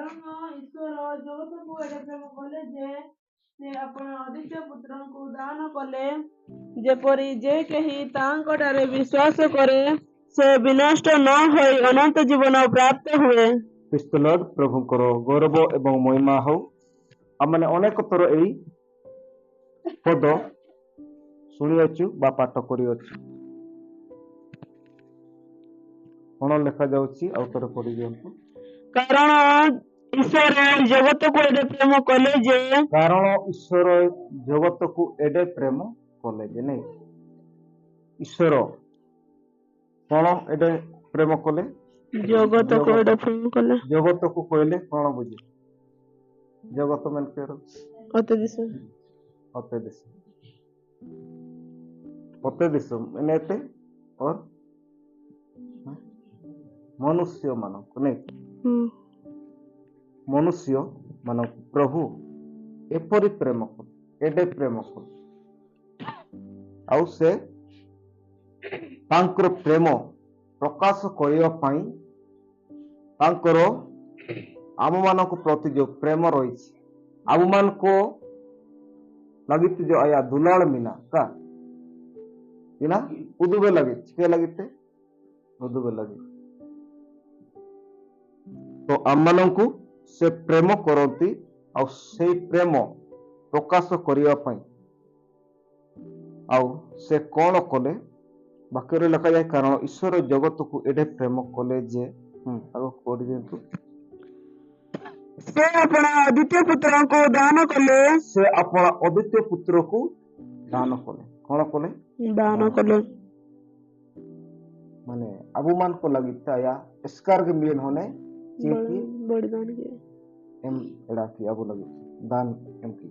କାରଣ ଈଶ୍ୱର ଜଗତକୁ ଏଡ଼େ ପ୍ରେମ କଲେ ଯେ ସେ ଆପଣ ଅଦ୍ୱିତୀୟ ପୁତ୍ରଙ୍କୁ ଦାନ କଲେ, ଯେପରି ଯେ କେହି ତାଙ୍କଠାରେ ବିଶ୍ୱାସ କରେ ସେ ବିନଷ୍ଟ ନ ହୋଇ ଅନନ୍ତ ଜୀବନ ପ୍ରାପ୍ତ ହୁଏ। ଖ୍ରୀଷ୍ଟଲର୍ଡ ପ୍ରଭୁଙ୍କର ଗୌରବ ଏବଂ ମହିମା ହଉ। ଆମେ ଅନେକ ଥର ଏଇ ପଦ ଶୁଣିଅଛୁ ବା ପାଠ କରିଅଛୁ। କଣ ଲେଖାଯାଉଛି ଆଉ ଥରେ ପଢି ଦିଅନ୍ତୁ। କାରଣ ଈଶ୍ୱର ଜଗତକୁ ଏଡ଼େ ପ୍ରେମ କଲେ ଯେ କାରଣ ଈଶ୍ୱର ଜଗତକୁ ଏଡ଼େ ପ୍ରେମ କଲେ ଯେ, ନାଇଁ ଈଶ୍ୱର କଣ ଏଡ଼େ ପ୍ରେମ କଲେ? ଜଗତକୁ ଏଡ଼େ ପ୍ରେମ କଲେ। ଜଗତକୁ କହିଲେ କଣ ବୁଝି? ଜଗତ ମାନେ ଅତେ ଦିଶ ଅତେ ଦେଶ ମାନେ ଏତେ ମନୁଷ୍ୟ ମାନଙ୍କୁ ନାଇଁ ମନୁଷ୍ୟ ମାନଙ୍କୁ ପ୍ରଭୁ ଏପରି ପ୍ରେମ କଲେ, ଏଡ଼େ ପ୍ରେମ କଲେ। ଆଉ ସେ ତାଙ୍କର ପ୍ରେମ ପ୍ରକାଶ କରିବା ପାଇଁ ତାଙ୍କର ଆମମାନଙ୍କ ପ୍ରତି ଯୋଉ ପ୍ରେମ ରହିଛି, ଆମମାନଙ୍କୁ लगित जो आया दुलाल मीना का इना उदुबे लगे के लगिते उदुबे लगे तो ଆମମାନଙ୍କୁ ସେ ପ୍ରେମ କରନ୍ତି ଆଉ ସେଇ ପ୍ରେମ ପ୍ରକାଶ କରିବା ପାଇଁ ଆଉ ସେ କଣ କଲେ ବାକ୍ୟରେ ଲେଖାଯାଏ କାରଣ ଈଶ୍ୱର ଜଗତକୁ ଏଡ଼େ ପ୍ରେମ କଲେ ଯେ ଆଗକୁ ପଢି ଦିଅନ୍ତୁ। ସେ ଆପଣ ଅଦ୍ୱିତୀୟ ପୁତ୍ରଙ୍କୁ ଦାନ କଲେ। ସେ ଆପଣ ଅଦ୍ୱିତୀୟ ପୁତ୍ରକୁ ଦାନ କଲେ। କଣ କଲେ? दान कले। माने अबुमान को लगी या इसकार के मिलन होने बड़ी दान किए एम एड़ा की अबु लगी दान एम की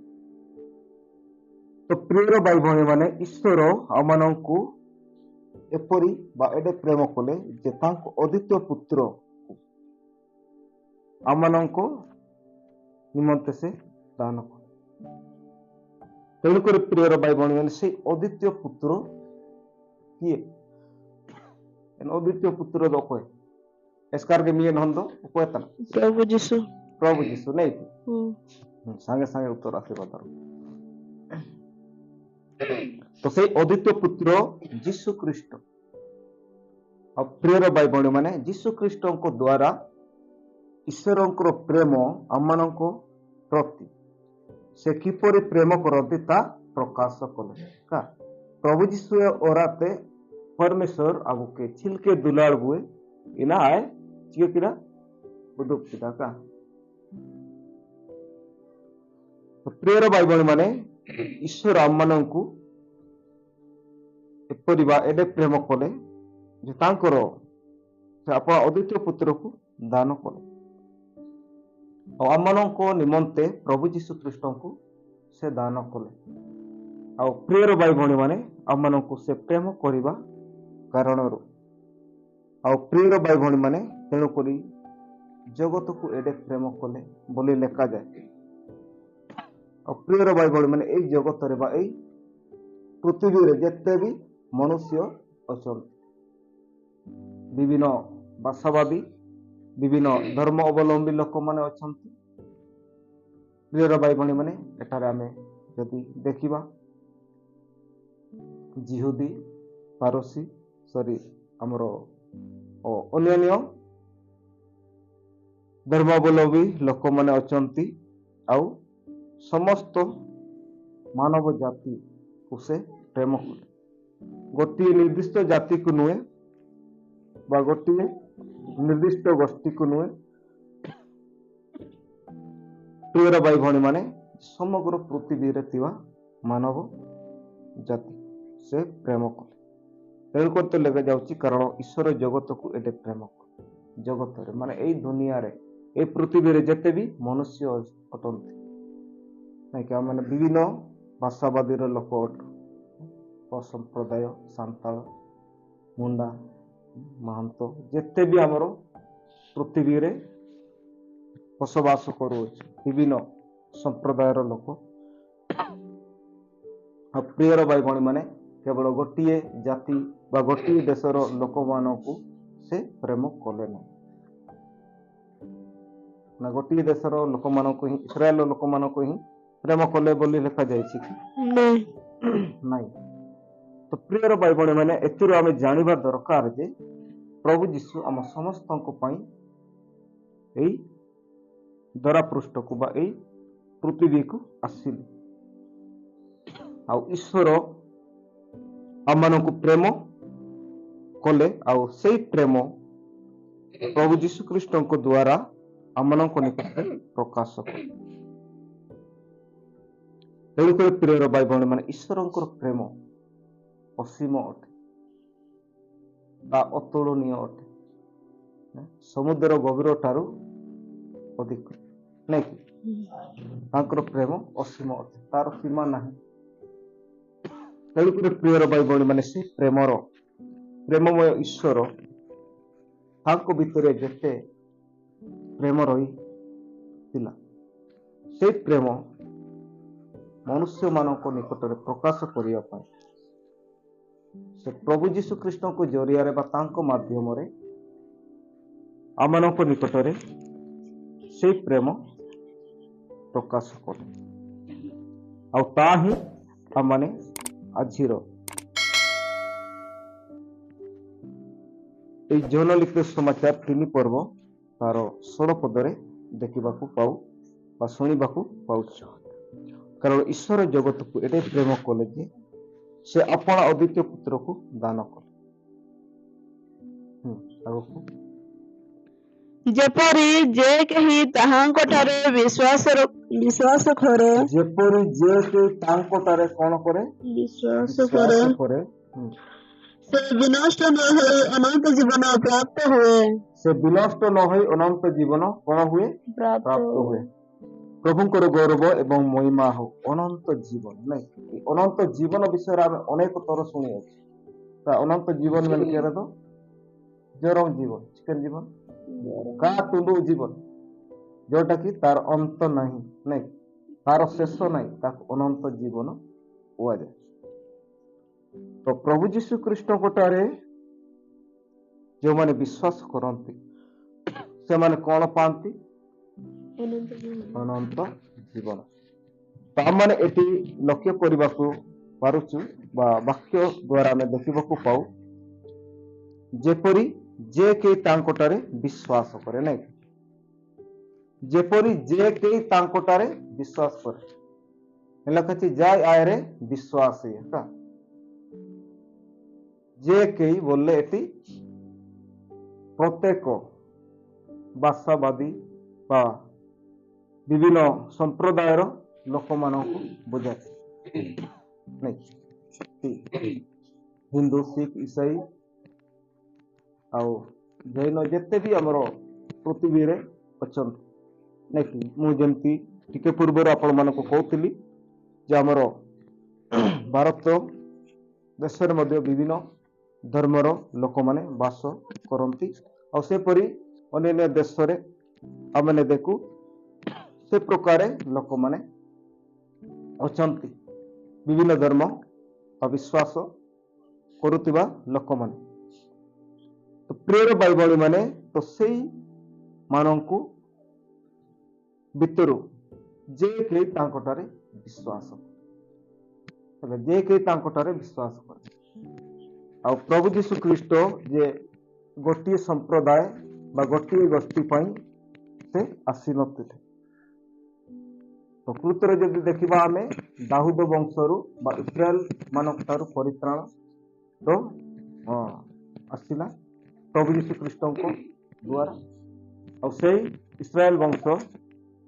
तो प्रिय भाई भौणी माने ईश्वर आमनंकु एपरी बा एडे प्रेम कले जे तांको अद्वितीय पुत्र आमनंको निमंते से दान कले। तेणुकर प्रिय भाई भौणी माने से अद्वितीय पुत्र किए अद्वितीय पुत्र दोको एस्कार के मियन हंदो कोय तना प्रभु यीशु नहीं संगे संगे उत्तर आशीर्वाद तो से अद्वितीय पुत्र यीशु ख्रीस्ट और प्रिय भाई भौणी माने यीशु ख्रीस्ट को द्वारा ईश्वरंकर प्रेम आमनको प्रति से किपरि प्रेम करती ता प्रकाश कले का प्रभु यीशु ओराते परमेश्वर अब के छिलके दुलार हुए इना आए चियो किरा बुदुक पिता का तो प्रिय भाई भौणी माने ईश्वर आमମାନଙ୍କୁ एपरि बा एडे प्रेम कले जे तांकर से आपण अद्वितीय पुत्रକୁ दान कले और आमनको निमंते प्रभु यीशु ख्रीष्टଙ୍କୁ से दान कले और प्रिय भाई भौणी माने आमମାନଙ୍କୁ से प्रेम करिबा कारणରୁ ଆଉ ପ୍ରିୟ ଭାଇ ଭଉଣୀ ମାନେ ତେଣୁକରି ଜଗତକୁ ଏଡ଼େ ପ୍ରେମ କଲେ ବୋଲି ଲେଖାଯାଏ। ଆଉ ପ୍ରିୟ ଭାଇ ଭଉଣୀ ମାନେ ଏଇ ଜଗତରେ ବା ଏଇ ପୃଥିବୀରେ ଯେତେ ବି ମନୁଷ୍ୟ ଅଛନ୍ତି, ବିଭିନ୍ନ ଭାଷାବାଦୀ ବିଭିନ୍ନ ଧର୍ମ ଅବଲମ୍ବୀ ଲୋକମାନେ ଅଛନ୍ତି। ପ୍ରିୟ ଭାଇ ଭଉଣୀ ମାନେ ଏଠାରେ ଆମେ ଯଦି ଦେଖିବା ଜିହୁଦୀ ପାରସୀ ଆମର ଅନ୍ୟାନ୍ୟ ଧର୍ମାବଲମ୍ବୀ ଲୋକମାନେ ଅଛନ୍ତି ଆଉ ସମସ୍ତ ମାନବ ଜାତିକୁ ସେ ପ୍ରେମ କଲେ। ଗୋଟିଏ ନିର୍ଦ୍ଦିଷ୍ଟ ଜାତିକୁ ନୁହେଁ ବା ଗୋଟିଏ ନିର୍ଦ୍ଦିଷ୍ଟ ଗୋଷ୍ଠୀକୁ ନୁହେଁ, ପ୍ରିୟ ଭାଇ ଭଉଣୀ ମାନେ ସମଗ୍ର ପୃଥିବୀରେ ଥିବା ମାନବ ଜାତି ସେ ପ୍ରେମ କଲେ। ତେଣୁକରି ତ ଲେଖା ଯାଉଛି କାରଣ ଈଶ୍ୱର ଜଗତକୁ ଏଡ଼େ ପ୍ରେମ କଲେ। ଜଗତରେ ମାନେ ଏଇ ଦୁନିଆରେ ଏଇ ପୃଥିବୀରେ ଯେତେ ବି ମନୁଷ୍ୟ ଅଟନ୍ତି ନାଇକି ମାନେ ବିଭିନ୍ନ ଭାଷାବାଦୀର ଲୋକ ସମ୍ପ୍ରଦାୟ ସାନ୍ତାଳ ମୁଣ୍ଡା ମହାନ୍ତ ଯେତେ ବି ଆମର ପୃଥିବୀରେ ବସବାସ କରୁଅଛି ବିଭିନ୍ନ ସମ୍ପ୍ରଦାୟର ଲୋକ ଆଉ ପ୍ରିୟ ଭାଇ ଭଉଣୀ ମାନେ କେବଳ ଗୋଟିଏ ଜାତି ବା ଗୋଟିଏ ଦେଶର ଲୋକମାନଙ୍କୁ ସେ ପ୍ରେମ କଲେ ନାହିଁ। ନା ଗୋଟିଏ ଦେଶର ଲୋକମାନଙ୍କୁ ହିଁ ଇସ୍ରାଏଲର ଲୋକମାନଙ୍କୁ ହିଁ ପ୍ରେମ କଲେ ବୋଲି ଲେଖାଯାଇଛି କି? ନାଇଁ। ତ ପ୍ରିୟର ଭାଇ ଭଉଣୀ ମାନେ, ଏଥିରୁ ଆମେ ଜାଣିବା ଦରକାର ଯେ ପ୍ରଭୁ ଯୀଶୁ ଆମ ସମସ୍ତଙ୍କ ପାଇଁ ଏଇ ଧରାପୃଷ୍ଠକୁ ବା ଏଇ ପୃଥିବୀକୁ ଆସିଲେ। ଆଉ ଈଶ୍ୱର ଆମମାନଙ୍କୁ ପ୍ରେମ କଲେ, ଆଉ ସେଇ ପ୍ରେମ ପ୍ରଭୁ ଯୀଶୁ ଖ୍ରୀଷ୍ଟଙ୍କ ଦ୍ୱାରା ଆମମାନଙ୍କ ନିକଟରେ ପ୍ରକାଶ କଲେ। ତେଣୁକରି ପ୍ରିୟର ଭାଇ ଭଉଣୀ ମାନେ, ଈଶ୍ୱରଙ୍କର ପ୍ରେମ ଅସୀମ ଅଟେ ବା ଅତୁଳନୀୟ ଅଟେ, ସମୁଦ୍ର ଗଭୀର ଠାରୁ ଅଧିକ, ନାଇଁ କି? ତାଙ୍କର ପ୍ରେମ ଅସୀମ ଅଟେ, ତାର ସୀମା ନାହିଁ। ତେଣୁକରି ପ୍ରିୟର ଭାଇ ଭଉଣୀ ମାନେ, ସେ ପ୍ରେମମୟ ଈଶ୍ୱର ତାଙ୍କ ଭିତରେ ଯେତେ ପ୍ରେମ ରହିଥିଲା, ସେଇ ପ୍ରେମ ମନୁଷ୍ୟମାନଙ୍କ ନିକଟରେ ପ୍ରକାଶ କରିବା ପାଇଁ ସେ ପ୍ରଭୁ ଯୀଶୁ ଖ୍ରୀଷ୍ଟଙ୍କ ଜରିଆରେ ବା ତାଙ୍କ ମାଧ୍ୟମରେ ଆମମାନଙ୍କ ନିକଟରେ ସେଇ ପ୍ରେମ ପ୍ରକାଶ କଲେ। ଆଉ ତା ହିଁ ଆମମାନେ ଆଜିର ଏଇ ଯୌନ ଲିଖିତ ସମାଚାର 3 ପର୍ବ ତାର 16 ପଦରେ ଦେଖିବାକୁ ପାଉ ବା ଶୁଣିବାକୁ ପାଉଛୁ। କାରଣ ଈଶ୍ୱର ଜଗତକୁ ଏତେ ପ୍ରେମ କଲେ ଯେ ସେ ଆପଣ ଅଦ୍ୱିତୀୟ ପୁତ୍ରକୁ ଦାନ କଲେ। ଆଗକୁ, ଯେପରି ଯେ କେହି ତାହାଙ୍କଠାରେ ବିଶ୍ୱାସ କରେ, ଯେପରି ଯେ କେହି ତାଙ୍କଠାରେ କଣ କରେ? ବିଶ୍ୱାସ ବିଶ୍ୱାସ କରେ, ସେ ବିନଷ୍ଟ ନ ହୋଇ ଅନନ୍ତ ଜୀବନ ପ୍ରାପ୍ତ ହୁଏ। ସେ ବିନଷ୍ଟ ନ ହୋଇ ଅନନ୍ତ ଜୀବନ କଣ ହୁଏ? ପ୍ରାପ୍ତ ହୁଏ। ପ୍ରଭୁଙ୍କର ଗୌରବ ଏବଂ ମହିମା ହଉ। ଅନନ୍ତ ଜୀବନ, ନାଇଁ? ଅନନ୍ତ ଜୀବନ ବିଷୟରେ ଆମେ ଅନେକ ଥର ଶୁଣିଅଛୁ। ଅନନ୍ତ ଜୀବନ ମାନେ କେବେ ତ ଜରମ ଜୀବନ, ଚିକେନ ଜୀବନ, ତୁଣ୍ଡୁ ଜୀବନ, ଯୋଉଟା କି ତାର ଅନ୍ତ ନାହିଁ, ନାଇଁ? ତାର ଶେଷ ନାହିଁ, ତାକୁ ଅନନ୍ତ ଜୀବନ କୁହାଯାଏ। ତ ପ୍ରଭୁ ଯୀଶୁ ଖ୍ରୀଷ୍ଟଙ୍କଠାରେ ଯେଉଁମାନେ ବିଶ୍ୱାସ କରନ୍ତି ସେମାନେ କଣ ପାଆନ୍ତି? ଅନନ୍ତ ଜୀବନ। ତ ଆମମାନେ ଏଠି ଲକ୍ଷ୍ୟ କରିବାକୁ ପାରୁଛୁ ବା ବାକ୍ୟ ଦ୍ୱାରା ଆମେ ଦେଖିବାକୁ ପାଉ, ଯେପରି ଯେ କେହି ତାଙ୍କଠାରେ ବିଶ୍ୱାସ କରେ, ନାଇଁ? ଯେପରି ଯେ କେହି ତାଙ୍କଠାରେ ବିଶ୍ୱାସ କରେ, ଲେଖାଛି ଯାଏ ଆୟରେ ବିଶ୍ୱାସ। ଯେ କେହି ବୋଲେ ଏଠି ପ୍ରତ୍ୟେକ ଭାଷାବାଦୀ ବା ବିଭିନ୍ନ ସମ୍ପ୍ରଦାୟର ଲୋକମାନଙ୍କୁ ବୁଝାଏ, ନାଇଁ? ହିନ୍ଦୁ, ଶିଖ, ଇସାଇ ଆଉ ଜୈନ ଯେତେ ବି ଆମର ପୃଥିବୀରେ ଅଛନ୍ତି, ନାଇଁ? ମୁଁ ଯେମିତି ଟିକେ ପୂର୍ବରୁ ଆପଣମାନଙ୍କୁ କହୁଥିଲି ଯେ ଆମର ଭାରତ ଦେଶରେ ମଧ୍ୟ ବିଭିନ୍ନ ଧର୍ମର ଲୋକମାନେ ବାସ କରନ୍ତି। ଆଉ ସେପରି ଅନ୍ୟାନ୍ୟ ଦେଶରେ ଆମେ ଦେଖୁ ସେ ପ୍ରକାରେ ଲୋକମାନେ ଅଛନ୍ତି, ବିଭିନ୍ନ ଧର୍ମ ବା ବିଶ୍ୱାସ କରୁଥିବା ଲୋକମାନେ। ତ ପ୍ରିୟର ଭାଇ ଭଉଣୀ ମାନେ, ତ ସେଇ ମାନଙ୍କୁ ଭିତରୁ ଯେ କେହି ତାଙ୍କଠାରେ ବିଶ୍ୱାସ କରେ, ଯେ କେହି ତାଙ୍କଠାରେ ବିଶ୍ୱାସ କରେ। ଆଉ ପ୍ରଭୁ ଯୀଶୁ ଖ୍ରୀଷ୍ଟ ଯେ ଗୋଟିଏ ସମ୍ପ୍ରଦାୟ ବା ଗୋଟିଏ ଗୋଷ୍ଠୀ ପାଇଁ ସେ ଆସିନଥିଲେ। ପ୍ରକୃତରେ ଯଦି ଦେଖିବା ଆମେ ଦାଉଦ ବଂଶରୁ ବା ଇସ୍ରାଏଲ ମାନଙ୍କ ଠାରୁ ପରିତ୍ରାଣ ତ ଆସିଲା ପ୍ରଭୁ ଯୀଶୁ ଖ୍ରୀଷ୍ଟଙ୍କ ଦ୍ୱାରା। ଆଉ ସେଇ ଇସ୍ରାଏଲ ବଂଶ,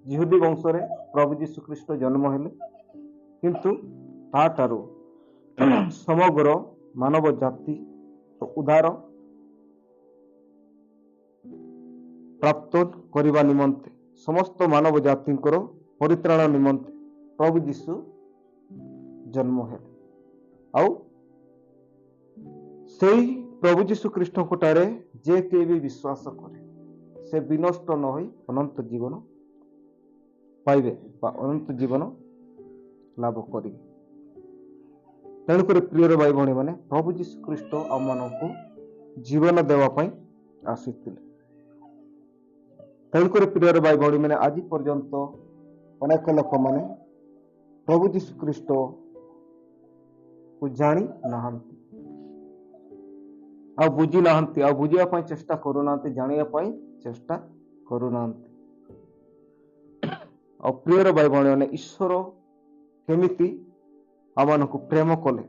ଯିହୁଦୀ ବଂଶରେ ପ୍ରଭୁ ଯୀଶୁ ଖ୍ରୀଷ୍ଟ ଜନ୍ମ ହେଲେ, କିନ୍ତୁ ତାଠାରୁ ସମଗ୍ର ମାନବ ଜାତି ଉଦ୍ଧାର ପ୍ରାପ୍ତ କରିବା ନିମନ୍ତେ, ସମସ୍ତ ମାନବ ଜାତିଙ୍କର ପରିତ୍ରାଣ ନିମନ୍ତେ ପ୍ରଭୁ ଯୀଶୁ ଜନ୍ମ ହେଲେ। ଆଉ ସେଇ ପ୍ରଭୁ ଯୀଶୁ ଖ୍ରୀଷ୍ଟଙ୍କଠାରେ ଯେ କେହି ବି ବିଶ୍ୱାସ କରେ ସେ ବିନଷ୍ଟ ନ ହୋଇ ଅନନ୍ତ ଜୀବନ ପାଇବେ ବା ଅନନ୍ତ ଜୀବନ ଲାଭ କରିବେ। ତେଣୁକରି ପ୍ରିୟର ଭାଇ ଭଉଣୀ ମାନେ, ପ୍ରଭୁ ଯୀଶୁ ଖ୍ରୀଷ୍ଟ ଆମମାନଙ୍କୁ ଜୀବନ ଦେବା ପାଇଁ ଆସିଥିଲେ। ତେଣୁକରି ପ୍ରିୟର ଭାଇ ଭଉଣୀ ମାନେ ଆଜି ପର୍ଯ୍ୟନ୍ତ ଅନେକ ଲୋକମାନେ ପ୍ରଭୁ ଯୀଶୁ ଖ୍ରୀଷ୍ଟକୁ ଜାଣି ନାହାନ୍ତି, ଆଉ ବୁଝି ନାହାନ୍ତି, ଆଉ ବୁଝିବା ପାଇଁ ଚେଷ୍ଟା କରୁନାହାନ୍ତି, ଜାଣିବା ପାଇଁ ଚେଷ୍ଟା କରୁନାହାନ୍ତି। ଆଉ ପ୍ରିୟର ଭାଇ ଭଉଣୀ ମାନେ ଈଶ୍ୱର କେମିତି ଆମମାନଙ୍କୁ ପ୍ରେମ କଲେ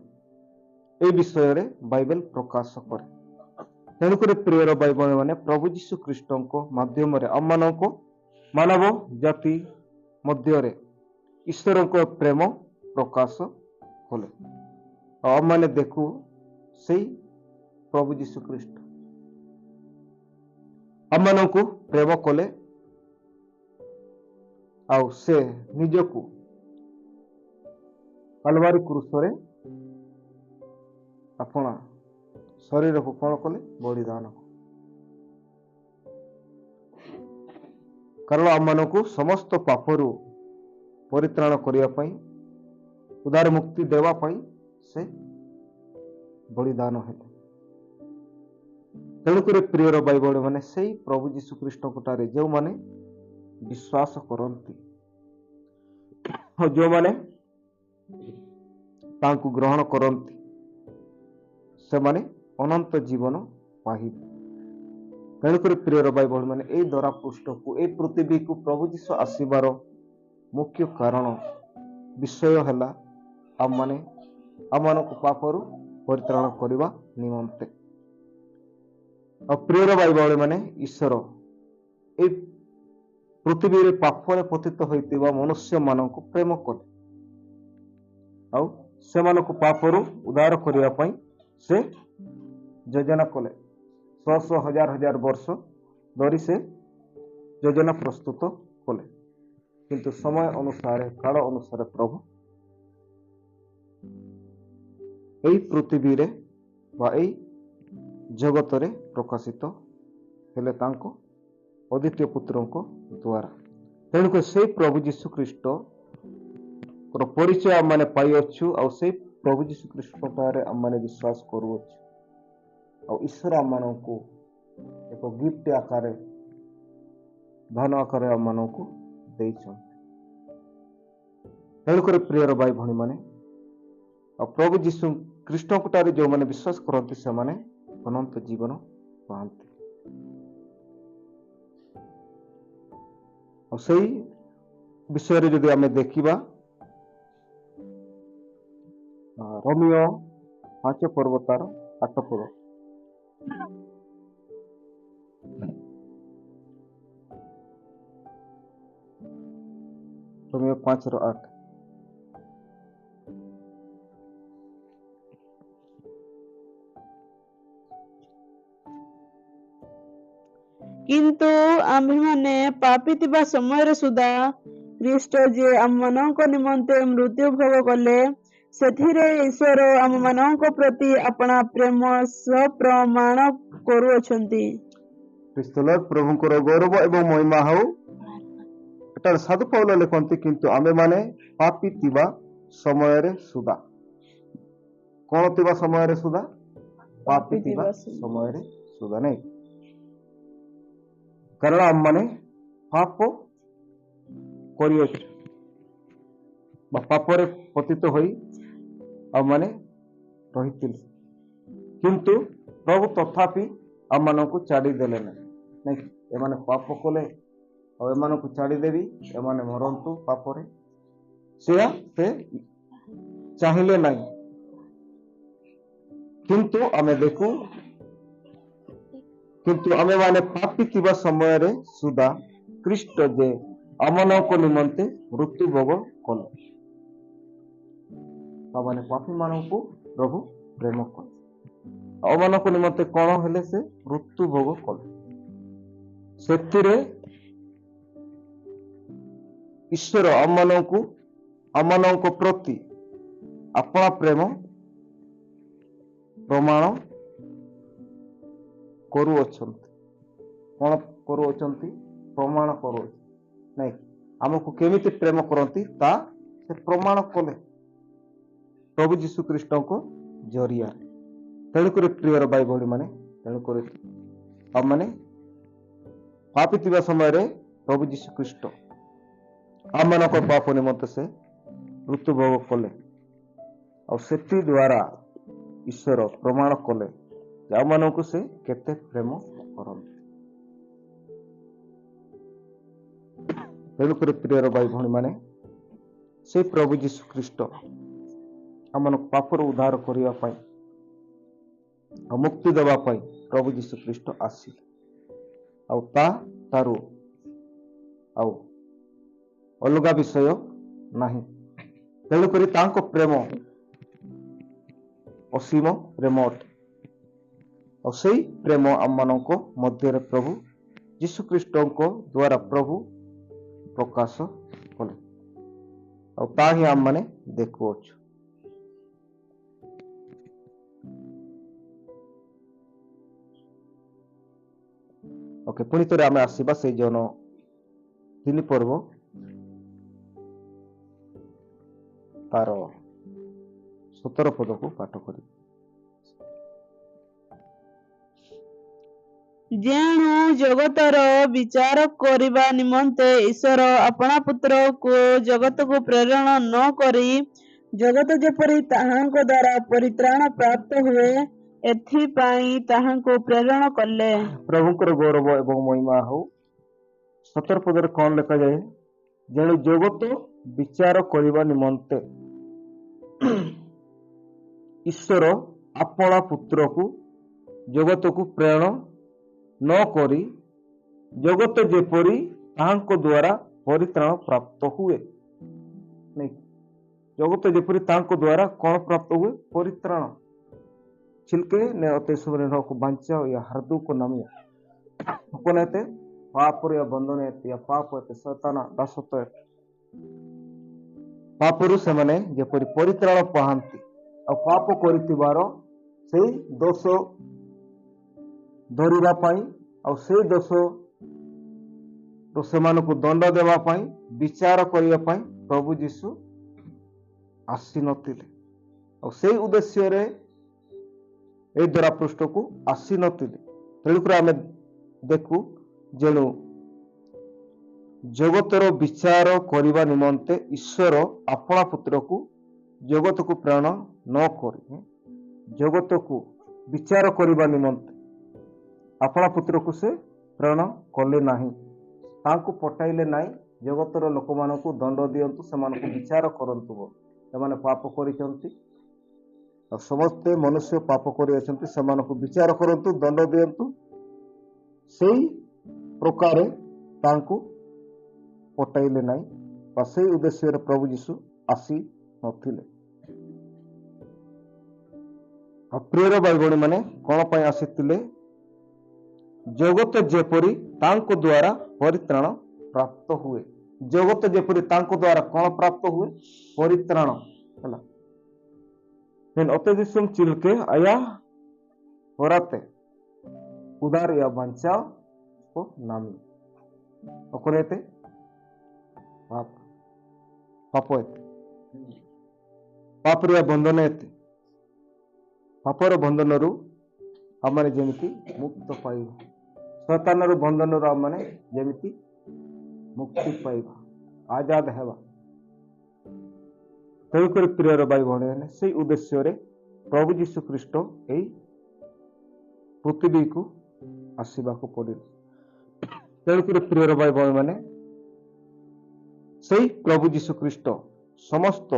এই ବିଷୟରେ ବାଇବେଲ ପ୍ରକାଶ କରେ। ତେଣୁକରି ପ୍ରିୟର ଭାଇ ଭଉଣୀ ମାନେ ପ୍ରଭୁ ଯୀଶୁ ଖ୍ରୀଷ୍ଟଙ୍କ ମାଧ୍ୟମରେ ଆମମାନଙ୍କ ମାନବ ଜାତି ମଧ୍ୟରେ ଈଶ୍ୱରଙ୍କ ପ୍ରେମ ପ୍ରକାଶ କଲେ। ଆଉ ଆମମାନେ ଦେଖୁ ସେଇ ପ୍ରଭୁ ଯୀଶୁ ଖ୍ରୀଷ୍ଟ ଆମମାନଙ୍କୁ ପ୍ରେମ କଲେ, ଆଉ ସେ ନିଜକୁ କାଲବାରୀ କ୍ରୁଶରେ ଆପଣ ଶରୀରକୁ କଣ କଲେ? ବଳିଦାନ। କାରଣ ଆମମାନଙ୍କୁ ସମସ୍ତ ପାପରୁ ପରିତ୍ରାଣ କରିବା ପାଇଁ, ଉଦାର ମୁକ୍ତି ଦେବା ପାଇଁ ସେ ବଳିଦାନ ହେଲେ। ତେଣୁକରି ପ୍ରିୟର ଭାଇ ଭଉଣୀ ମାନେ ସେଇ ପ୍ରଭୁ ଯୀଶୁ ଖ୍ରୀଷ୍ଟଙ୍କ ଠାରେ ଯେଉଁମାନେ ବିଶ୍ୱାସ କରନ୍ତି, ଯେଉଁମାନେ ତାଙ୍କୁ ଗ୍ରହଣ କରନ୍ତି, ସେମାନେ ଅନନ୍ତ ଜୀବନ ପାଇବେ। ତେଣୁକରି ପ୍ରିୟର ଭାଇ ଭଉଣୀ ମାନେ ଏଇ ଧରା ପୃଷ୍ଠକୁ, ଏଇ ପୃଥିବୀକୁ ପ୍ରଭୁ ଯୀଶୁ ଆସିବାର ମୁଖ୍ୟ କାରଣ ବିଷୟ ହେଲା ଆମମାନେ ଆମମାନଙ୍କ ପାପରୁ ପରିତ୍ରାଣ କରିବା ନିମନ୍ତେ। ଆଉ ପ୍ରିୟର ଭାଇ ଭଉଣୀ ମାନେ ଈଶ୍ୱର ଏଇ ପୃଥିବୀରେ ପାପରେ ପତିତ ହୋଇଥିବା ମନୁଷ୍ୟମାନଙ୍କୁ ପ୍ରେମ କଲେ, ଆଉ ସେମାନଙ୍କୁ ପାପରୁ ଉଦ୍ଧାର କରିବା ପାଇଁ ସେ ଯୋଜନା କଲେ। ଶହ ଶହ ହଜାର ହଜାର ବର୍ଷ ଧରି ସେ ଯୋଜନା ପ୍ରସ୍ତୁତ କଲେ, କିନ୍ତୁ ସମୟ ଅନୁସାରେ, କାଳ ଅନୁସାରେ ପ୍ରଭୁ এই ପୃଥିବୀରେ ବା এই ଜଗତରେ ପ୍ରକାଶିତ ହେଲେ ତାଙ୍କ ଅଦ୍ୱିତୀୟ ପୁତ୍ରଙ୍କ ଦ୍ୱାରା। ତେଣୁକରି ସେଇ ପ୍ରଭୁ ଯୀଶୁ ଖ୍ରୀଷ୍ଟର ପରିଚୟ ଆମମାନେ ପାଇଅଛୁ, ଆଉ ସେଇ ପ୍ରଭୁ ଯୀଶୁ ଖ୍ରୀଷ୍ଟଠାରେ ଆମମାନେ ବିଶ୍ୱାସ କରୁଅଛୁ। ଆଉ ଈଶ୍ୱର ଆମମାନଙ୍କୁ ଏକ ଗିଫ୍ଟ ଆକାରରେ, ଧନ ଆକାରରେ ଆମମାନଙ୍କୁ ଦେଇଛନ୍ତି। ତେଣୁକରି ପ୍ରିୟର ଭାଇ ଭଉଣୀ ମାନେ, ଆଉ ପ୍ରଭୁ ଯୀଶୁ ଖ୍ରୀଷ୍ଟଙ୍କ ଠାରେ ଯେଉଁମାନେ ବିଶ୍ୱାସ କରନ୍ତି ସେମାନେ ଅନନ୍ତ ଜୀବନ ପାଆନ୍ତି। ଆଉ ସେଇ ବିଷୟରେ ଯଦି ଆମେ ଦେଖିବା, ରୋମିଓ 5 ପର୍ବ ତାର 8 ପଦ। ରୋମିଓ 5:8। କିନ୍ତୁ ଆମ୍ଭେମାନେ ପାପୀ ଥିବା ସମୟରେ ସୁଦ୍ଧା ଖ୍ରୀଷ୍ଟ ଯେ ଆମମାନଙ୍କ ନିମନ୍ତେ ମୃତ୍ୟୁ ଭୋଗ କଲେ, ସେଥିରେ ଈଶ୍ୱର ଆମମାନଙ୍କ ପ୍ରତି ଆପଣା ପ୍ରେମ ପ୍ରମାଣ କରୁଅଛନ୍ତି। ପ୍ରଭୁଙ୍କର ଗୌରବ ଏବଂ ମହିମା ହଉ। ଏଠାରେ ସାଧୁ ପାଉଲ ଲେଖନ୍ତି, କିନ୍ତୁ ଆମେମାନେ ପାପୀ ଥିବା ସମୟରେ ସୁଦ୍ଧା। କଣ ଥିବା ସମୟରେ ସୁଦ୍ଧା? ପାପୀ ଥିବା ସମୟରେ ସୁଦ୍ଧା, ନାଇଁ? କାରଣ ଆମମାନେ ପାପ କରିଅଛୁ ବା ପାପରେ ପତିତ ହୋଇ ଆମମାନେ ରହିଥିଲେ, କିନ୍ତୁ ପ୍ରଭୁ ତଥାପି ଆମମାନଙ୍କୁ ଛାଡ଼ିଦେଲେ ନାଇଁ। ଏମାନେ ପାପ କଲେ ଆଉ ଏମାନଙ୍କୁ ଛାଡ଼ିଦେବି, ଏମାନେ ମରନ୍ତୁ ପାପରେ, ସେୟା ସେ ଚାହିଁଲେ ନାହିଁ। କିନ୍ତୁ ଆମେ ଦେଖୁ, କିନ୍ତୁ ଆମେମାନେ ପାପୀ ଥିବା ସମୟରେ ସୁଦ୍ଧା ଖ୍ରୀଷ୍ଟ ଯେ ଆମମାନଙ୍କ ନିମନ୍ତେ ମୃତ୍ୟୁ ଭୋଗ କଲେ। ତାମାନେ ପାପୀ ମାନଙ୍କୁ ପ୍ରଭୁ ପ୍ରେମ କଲେ, ଆମମାନଙ୍କ ନିମନ୍ତେ କଣ ହେଲେ? ସେ ମୃତ୍ୟୁ ଭୋଗ କଲେ। ସେଥିରେ ଈଶ୍ୱର ଆମମାନଙ୍କ ପ୍ରତି ଆପଣା ପ୍ରେମ ପ୍ରମାଣ କରୁଅଛନ୍ତି। କଣ କରୁଅଛନ୍ତି? ପ୍ରମାଣ କରୁଅଛନ୍ତି, ନାଇଁ? ଆମକୁ କେମିତି ପ୍ରେମ କରନ୍ତି ତା ସେ ପ୍ରମାଣ କଲେ ପ୍ରଭୁ ଯୀଶୁ ଖ୍ରୀଷ୍ଟଙ୍କ ଜରିଆରେ। ତେଣୁକରି ପ୍ରିୟର ଭାଇ ଭଉଣୀ ମାନେ, ତେଣୁକରି ଆମମାନେ ପାପୀ ଥିବା ସମୟରେ ପ୍ରଭୁ ଯୀଶୁ ଖ୍ରୀଷ୍ଟ ଆମମାନଙ୍କ ପାପ ନିମନ୍ତେ ସେ ମୃତ୍ୟୁଭୋଗ କଲେ। ଆଉ ସେଥି ଦ୍ୱାରା ଈଶ୍ୱର ପ୍ରମାଣ କଲେ ଯେ ଆମମାନଙ୍କୁ ସେ କେତେ ପ୍ରେମ କରନ୍ତି। ତେଣୁକରି ପ୍ରିୟର ଭାଇ ଭଉଣୀ ମାନେ, ସେ ପ୍ରଭୁ ଯୀଶୁ ଖ୍ରୀଷ୍ଟ ଆମମାନଙ୍କୁ ପାପରୁ ଉଦ୍ଧାର କରିବା ପାଇଁ ଆଉ ମୁକ୍ତି ଦେବା ପାଇଁ ପ୍ରଭୁ ଯୀଶୁ ଖ୍ରୀଷ୍ଟ ଆସିଲେ। ଆଉ ତାରୁ ଆଉ ଅଲଗା ବିଷୟ ନାହିଁ। ତେଣୁକରି ତାଙ୍କ ପ୍ରେମ ଅସୀମ ପ୍ରେମ ଅଟେ। ଆଉ ସେଇ ପ୍ରେମ ଆମମାନଙ୍କ ମଧ୍ୟରେ ପ୍ରଭୁ ଯୀଶୁ ଖ୍ରୀଷ୍ଟଙ୍କ ଦ୍ୱାରା ପ୍ରଭୁ ପ୍ରକାଶ କଲେ। ଆଉ ତା ହିଁ ଆମମାନେ ଦେଖୁଅଛୁ। ଓକେ, ପୁଣି ଥରେ ଆମେ ଆସିବା ସେଇ ଜନ 3 ପର୍ବ ତାର 17 ପଦକୁ ପାଠ କରି। ଯେଣୁ ଜଗତର ବିଚାର କରିବା ନିମନ୍ତେ ଈଶ୍ୱର ଆପଣା ପୁତ୍ରକୁ ଜଗତକୁ ପ୍ରେରଣ ନ କରି ଜଗତ ଯେପରି ତାହାଙ୍କ ଦ୍ୱାରା ପରିତ୍ରାଣ ପ୍ରାପ୍ତ ହୁଏ ଏଥିପାଇଁ ତାହାଙ୍କୁ ପ୍ରେରଣ କଲେ। ପ୍ରଭୁଙ୍କର ଗୌରବ ଏବଂ ମହିମା ହଉ। 17 ପଦରେ କଣ ଲେଖାଯାଏ? ଯେଣୁ ଜଗତ ବିଚାର କରିବା ନିମନ୍ତେ ଈଶ୍ୱର ଆପଣା ପୁତ୍ରକୁ ଜଗତକୁ ପ୍ରେରଣ ନ କରି ଜଗତ ଯେପରି ତାହାଙ୍କ ଦ୍ୱାରା ପରିତ୍ରାଣ ପ୍ରାପ୍ତ ହୁଏ। ଜଗତ ଯେପରି ତାଙ୍କ ଦ୍ୱାରା କଣ ପ୍ରାप्ତ हुए? परित्राण। छिलके ने अति सुवर्ण को बंचा या हरदू को नमिया कोनेते पाप या बंधन या पाप एते शैतान दासत्व पापरु से माने जेपरि परित्राण पाहंती आ पाप करितिबार सेई दोष धरिबा पई आ सेई दोष तो सेमानकु दंड देवा पई विचार करिया पई प्रभु यीशु आसी नथिले। आ सेई उद्देश्य रे ए द्वारा पृष्ठ को आसी नथिले। तेणुकर आम देखू जेणु जगतर विचार करने निमंते ईश्वर अपना पुत्र को जगत को प्रेरण न कर जगत को विचार करने निमंते अपना पुत्र को से प्रेरण कले नहीं, तांको पटाइले नहीं। जगतर लोक मानक दंड दियंतु से विचार करंतु से पाप करिसंती समस्ते मनुष्य पाप करिसंती से विचार करंतु दंड दियंतु सेई प्रकार तांको पटाइले नहीं बा से उद्देश्य प्रभु यीशु आसी नथिले। प्रियर भाई भणी माने कौन पाई आसीतिले? जगत जेपरी तांको द्वारा परित्राण प्राप्त हुए। जगत जेपरी तांको द्वारा कौन प्राप्त हुए? परित्राण हला। फिर अत्यधिक चिलके आया होराते उदार या बंचाव को नामी ओकरेते पाप पाप पापरिया बंधन एते पापर बंधन रु आमने जेमिति मुक्त पाइबा, शैतान रु बंधन रु आमने जेमिति मुक्ति पाइबा, आजाद हेबा। तेणुकर प्रियर भाई भणी ने से उद्देश्य रे प्रभु यीशु ख्रीस्ट एई पृथ्वी को आसीबा को पड़े। तेणुकर प्रियर भाई भणी माने सेई प्रभु यीशु ख्रीस्ट समस्त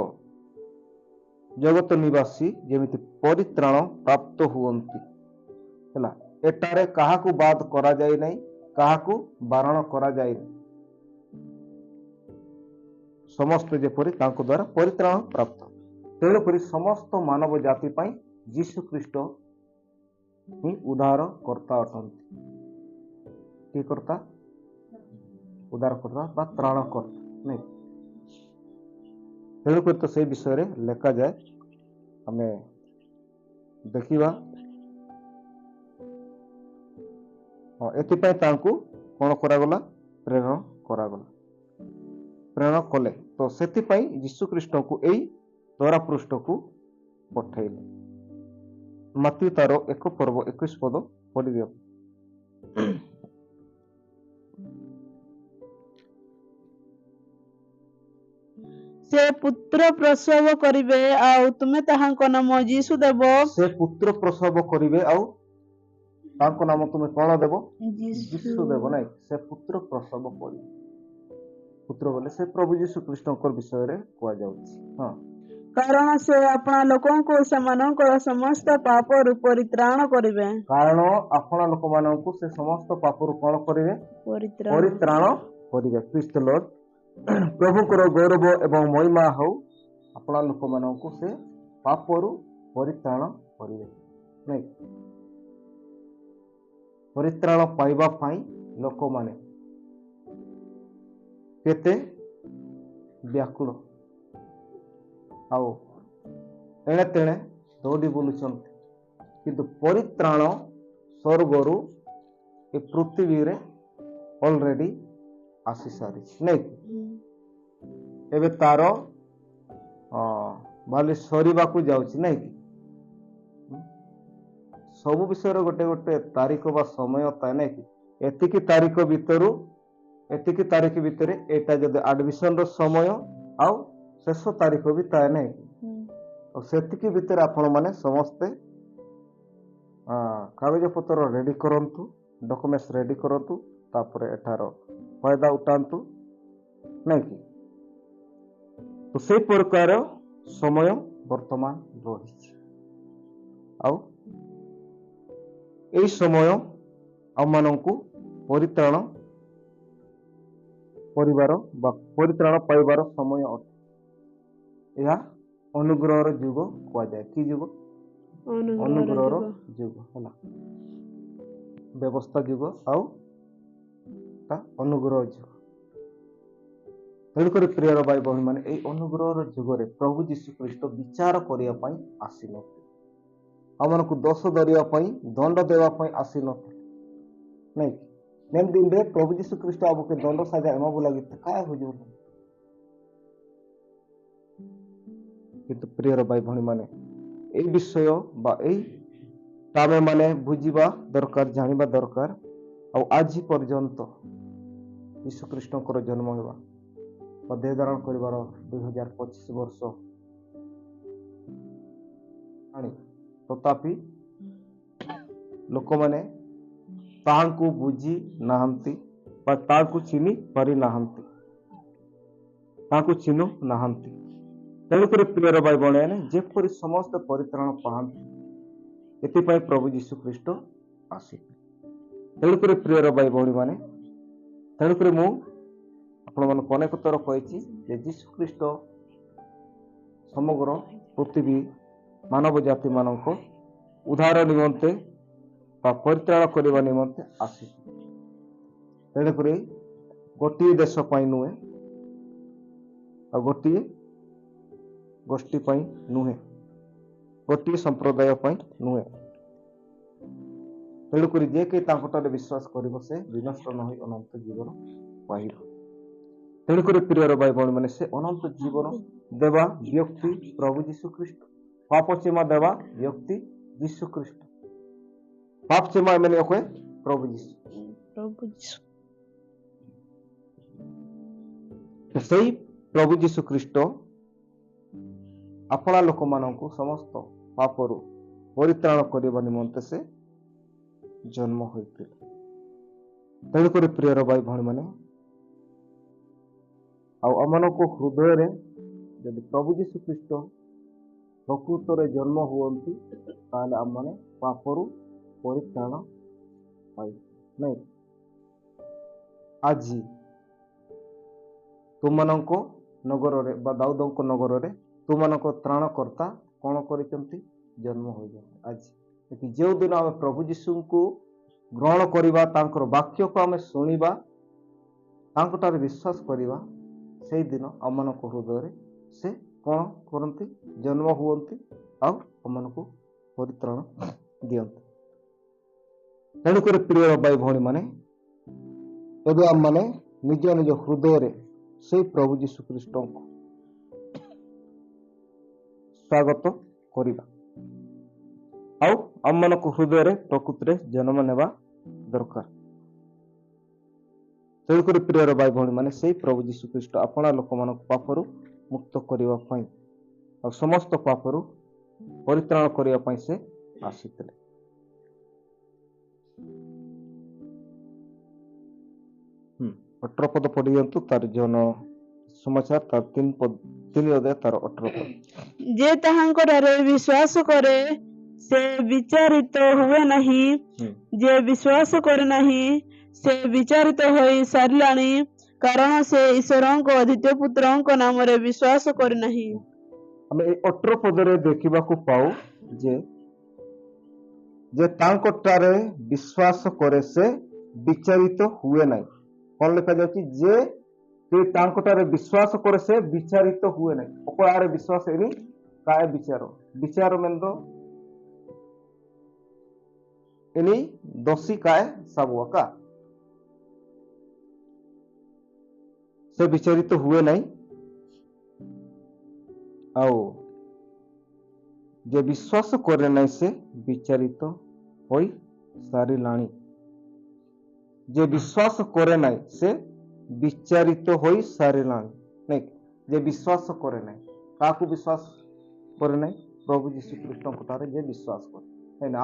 जगत निवासी जेमिति परित्राण प्राप्त हुअंती हला। एटारे काहाकू बात करा जाय नहीं, काहाकू बारण करा जाय नहीं, समस्त जेपरि तांको द्वारा परित्राण प्राप्त। तेणुकरी समस्त मानव जाति पाई यीशु ख्रीस्ट ही उद्धार कर्ता अटंती। कि कर्ता? उद्धार कर्ता बा त्राण कर्ता नहीं। तेणुकर तो से विषय रे लेखा जाए हमें देखिबा। एथिपाई तांको कोन करागला? प्रेरण करागला, प्रेरण कले। तो सेथिपाई यीशु ख्रीस्ट को एई द्वारा पृष्ठ को पठाइले। मत्ती तारो 1 पर्व 21 पद पढ़ि दियो। ସେ ପୁତ୍ର ପ୍ରସବ କରିବେ ଆଉ ତୁମେ ତାହାଙ୍କ ନାମ ଯୀଶୁ ଦେବ। ସେ ପୁତ୍ର ପ୍ରସବ କରିବେ ଆଉ ତାଙ୍କ ନାମ ତୁମେ କଣ ଦେବ? ଯୀଶୁ ଦେବ। ନାଇଁ, ସେ ପୁତ୍ର ପ୍ରସବ କରିବେ। ପୁତ୍ର ବୋଲେ ସେ ପ୍ରଭୁ ଯୀଶୁ ଖ୍ରୀଷ୍ଟଙ୍କ ବିଷୟରେ କୁହାଯାଉଛି। ହଁ, କାରଣ ସେ ଆପଣା ଲୋକଙ୍କୁ ସେମାନଙ୍କର ସମସ୍ତ ପାପରୁ ପରିତ୍ରାଣ କରିବେ। କାରଣ ଆପଣା ଲୋକମାନଙ୍କୁ ସେ ସମସ୍ତ ପାପରୁ କଣ କରିବେ? ପରିତ୍ରାଣ କରିବେ। ପ୍ରିଜ୍ ଦ ଲର୍ଡ। ପ୍ରଭୁଙ୍କର ଗୌରବ ଏବଂ ମହିମା ହଉ। ଆପଣା ଲୋକମାନଙ୍କୁ ସେ ପାପରୁ ପରିତ୍ରାଣ କରିବେ। ନାଇଁ, ପରିତ୍ରାଣ ପାଇବା ପାଇଁ ଲୋକମାନେ କେତେ ବ୍ୟାକୁଳ ଆଉ ଏଣେ ତେଣେ ଦୌଡ଼ି ବୁଲୁଛନ୍ତି, କିନ୍ତୁ ପରିତ୍ରାଣ ସ୍ୱର୍ଗରୁ ଏ ପୃଥିବୀରେ ଅଲରେଡି ଆସି ସାରିଛି। ନାଇଁ, ଏବେ ତାର ଭାଲି ସରିବାକୁ ଯାଉଛି। ନାଇଁ କି, ସବୁ ବିଷୟରେ ଗୋଟେ ଗୋଟେ ତାରିଖ ବା ସମୟ ଥାଏ। ନାଇଁ କି, ଏତିକି ତାରିଖ ଭିତରେ ଏଇଟା ଯଦି ଆଡମିସନ ର ସମୟ ଆଉ ଶେଷ ତାରିଖ ବି ଥାଏ। ନାଇଁ କି, ଆଉ ସେତିକି ଭିତରେ ଆପଣ ମାନେ ସମସ୍ତେ କାଗଜ ପତ୍ର ରେଡି କରନ୍ତୁ, ଡକୁମେଣ୍ଟସ ରେଡି କରନ୍ତୁ, ତାପରେ ଏଠାର ଫାଇଦା ଉଠାନ୍ତୁ। ନାଇଁ କି, ତ ସେଇ ପ୍ରକାର ସମୟ ବର୍ତ୍ତମାନ ରହିଛି। ଆଉ ଏଇ ସମୟ ଆମମାନଙ୍କୁ ପରିତ୍ରାଣ କରିବାର ବା ପରିତ୍ରାଣ ପାଇବାର ସମୟ ଅଟେ। ଏହା ଅନୁଗ୍ରହର ଯୁଗ କୁହାଯାଏ। କି ଯୁଗ? ଅନୁଗ୍ରହର ଯୁଗ ହେଲା। ବ୍ୟବସ୍ଥା ଯୁଗ ଆଉ ଅନୁଗ୍ରହ ଯୁଗ। ତେଣୁକରି ପ୍ରିୟର ଭାଇ ଭଉଣୀ ମାନେ, ଏଇ ଅନୁଗ୍ରହର ଯୁଗରେ ପ୍ରଭୁ ଯୀଶୁ ଖ୍ରୀଷ୍ଟ ବିଚାର କରିବା ପାଇଁ ଆସିନଥିଲେ। ଆମମାନଙ୍କୁ ଦୋଷ ଧରିବା ପାଇଁ, ଦଣ୍ଡ ଦେବା ପାଇଁ ଆସିନଥିଲେ। ନାଇଁ, ନେମ୍ ଦିନରେ ପ୍ରଭୁ ଯୀଶୁ ଖ୍ରୀଷ୍ଟ ଆମକୁ ଦଣ୍ଡ ସାଜା ଏମାବୁ ଲାଗିತ್ತೆ କାଏ ବୁଝିବୁ। କିନ୍ତୁ ପ୍ରିୟର ଭାଇ ଭଉଣୀ ମାନେ, ଏଇ ବିଷୟ ବା ଏଇ ଆମେ ମାନେ ବୁଝିବା ଦରକାର, ଜାଣିବା ଦରକାର। ଆଉ ଆଜି ପର୍ଯ୍ୟନ୍ତ ଯୀଶୁ ଖ୍ରୀଷ୍ଟଙ୍କର ଜନ୍ମ ହେବା ବା ଦେହ ଧାରଣ କରିବାର 2025 ବର୍ଷ ତଥାପି ଲୋକମାନେ ତାହାଙ୍କୁ ବୁଝି ନାହାନ୍ତି ବା ତାହାକୁ ଚିହ୍ନି ପାରିନାହାନ୍ତି, ତାହାକୁ ଚିହ୍ନୁ ନାହାନ୍ତି। ତେଣୁକରି ପ୍ରିୟର ଭାଇ ଭଉଣୀମାନେ, ଯେପରି ସମସ୍ତେ ପରିତ୍ରାଣ ପାଆନ୍ତି, ଏଥିପାଇଁ ପ୍ରଭୁ ଯୀଶୁ ଖ୍ରୀଷ୍ଟ ଆସିଲେ। ତେଣୁକରି ପ୍ରିୟର ଭାଇ ଭଉଣୀ ମାନେ, ତେଣୁକରି ମୁଁ ଆପଣମାନଙ୍କୁ ଅନେକ ଥର କହିଛି ଯେ ଯୀଶୁ ଖ୍ରୀଷ୍ଟ ସମଗ୍ର ପୃଥିବୀ ମାନବ ଜାତି ମାନଙ୍କ ଉଦ୍ଧାର ନିମନ୍ତେ ବା ପରିତ୍ରାଣ କରିବା ନିମନ୍ତେ ଆସିଲେ। ତେଣୁକରି ଗୋଟିଏ ଦେଶ ପାଇଁ ନୁହେଁ ଆଉ ଗୋଟିଏ ଗୋଷ୍ଠୀ ପାଇଁ ନୁହେଁ, ଗୋଟିଏ ସମ୍ପ୍ରଦାୟ ପାଇଁ ନୁହେଁ। ତେଣୁକରି ଯେ କେହି ତାଙ୍କଠାରେ ବିଶ୍ୱାସ କରିବ ସେ ବିନଷ୍ଟ ନ ହୋଇ ଅନନ୍ତ ଜୀବନ ପାଇବ। ତେଣୁକରି ପ୍ରିୟର ଭାଇ ଭଉଣୀ ମାନେ, ସେ ଅନନ୍ତ ଜୀବନ ଦେବା ବ୍ୟକ୍ତି ପ୍ରଭୁ ଯୀଶୁ ଖ୍ରୀଷ୍ଟ। ପାପ କ୍ଷମା ଦେବା ବ୍ୟକ୍ତି ଯୀଶୁ ଖ୍ରୀଷ୍ଟ। ପାପ କ୍ଷମା ମାନେ ହୁଏ ପ୍ରଭୁ ଯୀଶୁ। ସେଇ ପ୍ରଭୁ ଯୀଶୁ ଖ୍ରୀଷ୍ଟ ଆପଣା ଲୋକମାନଙ୍କୁ ସମସ୍ତ ପାପରୁ ପରିତ୍ରାଣ କରିବା ନିମନ୍ତେ ସେ ଜନ୍ମ ହୋଇଥିଲେ। ତେଣୁକରି ପ୍ରିୟର ଭାଇ ଭଉଣୀ ମାନେ, ଆଉ ଆମମାନଙ୍କ ହୃଦୟରେ ଯଦି ପ୍ରଭୁ ଯୀଶୁ ଖ୍ରୀଷ୍ଟ ପ୍ରକୃତରେ ଜନ୍ମ ହୁଅନ୍ତି, ତାହେଲେ ଆମମାନେ ପାପରୁ ପରିତ୍ରାଣ ପାଇବୁ। ନାଇଁ, ଆଜି ତୁମମାନଙ୍କ ନଗରରେ ବା ଦାଉଦଙ୍କ ନଗରରେ ତୁମମାନଙ୍କ ତ୍ରାଣକର୍ତ୍ତା କଣ କରିଛନ୍ତି? ଜନ୍ମ ହୋଇଛନ୍ତି। ଆଜି ଯେଉଁ ଦିନ ଆମେ ପ୍ରଭୁ ଯୀଶୁଙ୍କୁ ଗ୍ରହଣ କରିବା, ତାଙ୍କର ବାକ୍ୟକୁ ଆମେ ଶୁଣିବା, ତାଙ୍କଠାରେ ବିଶ୍ୱାସ କରିବା, ସେଇଦିନ ଆମମାନଙ୍କ ହୃଦୟରେ ସେ କଣ କରନ୍ତି? ଜନ୍ମ ହୁଅନ୍ତି ଆଉ ଆମମାନଙ୍କୁ ପରିତ୍ରାଣ ଦିଅନ୍ତି। ତେଣୁକରି ପ୍ରିୟ ଭାଇ ଭଉଣୀ ମାନେ, ଏବେ ଆମମାନେ ନିଜ ନିଜ ହୃଦୟରେ ସେଇ ପ୍ରଭୁ ଯୀଶୁ ଖ୍ରୀଷ୍ଟଙ୍କୁ ସ୍ୱାଗତ କରିବା ଆଉ ଆମମାନଙ୍କ ହୃଦୟରେ ପ୍ରକୃତିରେ ଜନ୍ମ ନେବା ଦରକାର। ତେଣୁକରି ପ୍ରିୟର ଭାଇ ଭଉଣୀ ମାନେ, ସେଇ ପ୍ରଭୁ ଯୀଶୁ ଖ୍ରୀଷ୍ଟ ଆପଣା ଲୋକମାନଙ୍କ ପାପରୁ ମୁକ୍ତ କରିବା ପାଇଁ ଆଉ ସମସ୍ତ ପାପରୁ ପରିତ୍ରାଣ କରିବା ପାଇଁ ସେ ଆସିଥିଲେ। 18 ପଦ ପଢି ଦିଅନ୍ତୁ। ତାର ଜନ ସମାଚାର ତାର 3 ଅଧ୍ୟାୟ ତାର 18 ପଦ। ଯେ ତାହାଙ୍କଠାରେ ବିଶ୍ୱାସ କରେ ସେ ବିଚାରିତ ହୁଏ ନାହିଁ, ଯେ ବିଶ୍ୱାସ କରେ ନାହିଁ ସେ ବିଚାରିତ ହୋଇ ସାରିଲାଣି, କାରଣ ସେ ଈଶ୍ୱରଙ୍କ ଅଦ୍ୱିତୀୟ ପୁତ୍ରଙ୍କ ନାମରେ ବିଶ୍ୱାସ କରିନାହିଁ। ଆମେ ଏଇ 18 ପଦରେ ଦେଖିବାକୁ ପାଉ ଯେ ତାଙ୍କଠାରେ ବିଶ୍ୱାସ କରେ ସେ ବିଚାରିତ ହୁଏ ନାହିଁ। କଣ ଲେଖାଯାଉଛି? ଯେ ତାଙ୍କଠାରେ ବିଶ୍ୱାସ କରେ ସେ ବିଚାରିତ ହୁଏ ନାହିଁ। ଅପରାରେ ବିଶ୍ୱାସ ଏନି କାଏ ବିଚାର ମେନ୍ଦ ଏନି ଦୋଷୀ କାଏ ସାବୁଆ କା ସେ ବିଚାରିତ ହୁଏ ନାହିଁ। ଆଉ ଯେ ବିଶ୍ୱାସ କରେ ନାହିଁ ସେ ବିଚାରିତ ହୋଇ ସାରିଲାଣି। ଯେ ବିଶ୍ୱାସ କରେ ନାହିଁ ସେ ବିଚାରିତ ହୋଇ ସାରିଲାଣି। ନାଇଁ, ଯେ ବିଶ୍ୱାସ କରେ ନାହିଁ, କାହାକୁ ବିଶ୍ୱାସ କରେ ନାହିଁ? ପ୍ରଭୁ ଯୀଶୁ ଖ୍ରୀଷ୍ଟଙ୍କ ଠାରେ ଯେ ବିଶ୍ୱାସ କରେ।